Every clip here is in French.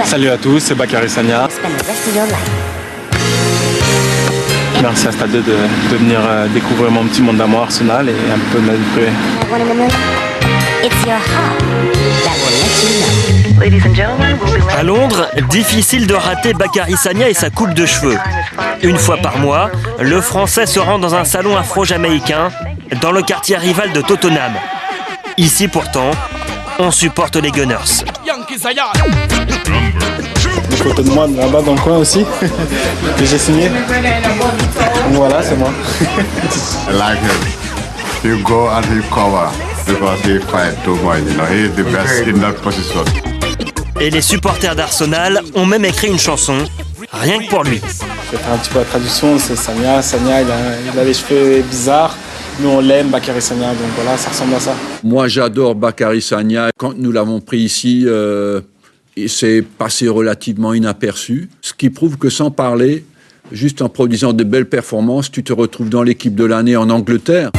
Salut à tous, c'est Bakary Sagna. Merci à Stade 2 de venir découvrir mon petit monde à moi, Arsenal, et un peu de ma vie privée. À Londres, difficile de rater Bakary Sagna et sa coupe de cheveux. Une fois par mois, le Français se rend dans un salon afro-jamaïcain dans le quartier rival de Tottenham. Ici pourtant, on supporte les Gunners. Une photo de moi là-bas dans le coin aussi, que j'ai signé. Voilà, c'est moi. I like him. You go and he cover because he fight too much. You know, he is the best in that position. Et les supporters d'Arsenal ont même écrit une chanson, rien que pour lui. Je vais faire un petit peu la traduction, c'est Sagna. Sagna, il a les cheveux bizarres. Nous, on l'aime, Bakary Sagna, donc voilà, ça ressemble à ça. Moi, j'adore Bakary Sagna. Quand nous l'avons pris ici, il s'est passé relativement inaperçu. Ce qui prouve que sans parler, juste en produisant de belles performances, tu te retrouves dans l'équipe de l'année en Angleterre.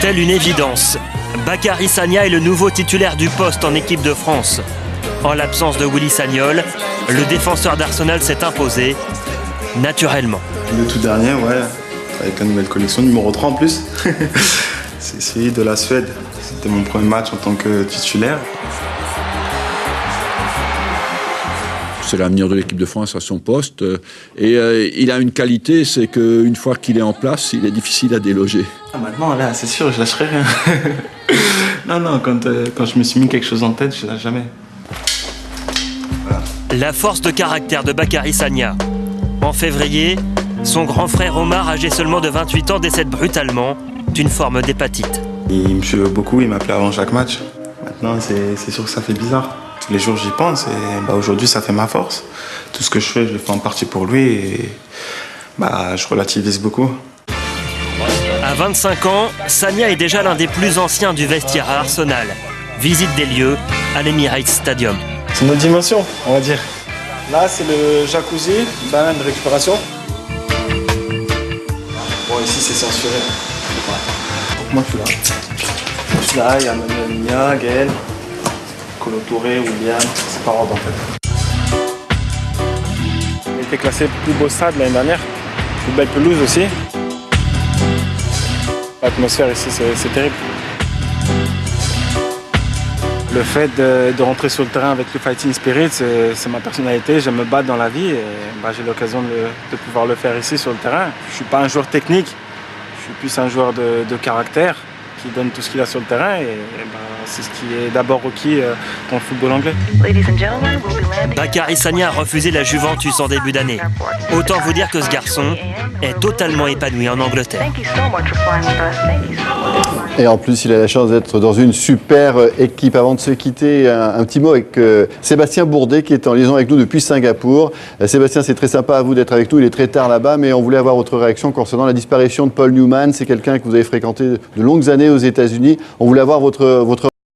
Telle une évidence, Bakary Sagna est le nouveau titulaire du poste en équipe de France. En l'absence de Willy Sagnol, le défenseur d'Arsenal s'est imposé naturellement. Le tout dernier, ouais, avec la nouvelle collection, numéro 3 en plus. C'est celui de la Suède. C'était mon premier match en tant que titulaire. C'est l'avenir de l'équipe de France à son poste. Et il a une qualité, c'est qu'une fois qu'il est en place, il est difficile à déloger. Ah, maintenant, là, c'est sûr, je lâcherai rien. Non, quand je me suis mis quelque chose en tête, je ne lâche jamais. Voilà. La force de caractère de Bakary Sagna. En février, son grand frère Omar, âgé seulement de 28 ans, décède brutalement d'une forme d'hépatite. Il me suivait beaucoup, il m'appelait avant chaque match. Maintenant, c'est sûr que ça fait bizarre. Tous les jours, j'y pense et aujourd'hui, ça fait ma force. Tout ce que je fais, je le fais en partie pour lui et je relativise beaucoup. À 25 ans, Sagna est déjà l'un des plus anciens du vestiaire à Arsenal. Visite des lieux à l'Emirates Stadium. C'est une autre dimension, on va dire. Là, c'est le jacuzzi, bain de récupération. Bon, ici, c'est censuré. Donc moi, je suis là. Il y a Mia, Gaël, Colo Touré, William. C'est par ordre, en fait. Il a été classé plus beau stade l'année dernière. Plus belle pelouse aussi. L'atmosphère ici, c'est terrible. Le fait de rentrer sur le terrain avec le fighting spirit, c'est ma personnalité. J'aime me battre dans la vie et j'ai l'occasion de pouvoir le faire ici sur le terrain. Je ne suis pas un joueur technique, je suis plus un joueur de caractère qui donne tout ce qu'il a sur le terrain et c'est ce qui est d'abord requis dans le football anglais. Bakary Sagna a refusé la Juventus en début d'année. Autant vous dire que ce garçon est totalement épanoui en Angleterre. Et en plus, il a la chance d'être dans une super équipe. Avant de se quitter, un petit mot avec Sébastien Bourdet qui est en liaison avec nous depuis Singapour. Sébastien, c'est très sympa à vous d'être avec nous. Il est très tard là-bas, mais on voulait avoir votre réaction concernant la disparition de Paul Newman. C'est quelqu'un que vous avez fréquenté de longues années aux États-Unis. On voulait avoir votre